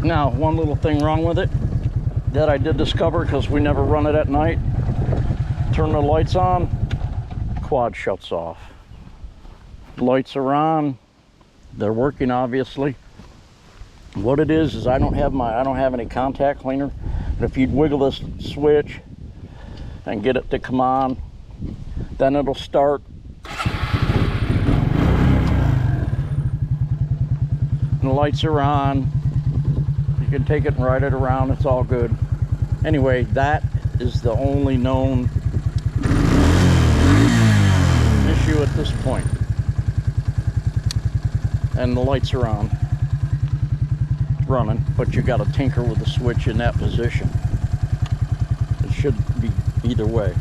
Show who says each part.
Speaker 1: Now, one little thing wrong with it that I did discover, because we never run it at night. Turn the lights on, quad shuts off. Lights are on, they're working obviously. What it is I don't have any contact cleaner. But if you'd wiggle this switch and get it to come on, then it'll start. And the lights are on. You can take it and ride it around, it's all good. Anyway, that is the only known issue at this point. And the lights are on, running, but you got to tinker with the switch in that position. It should be either way.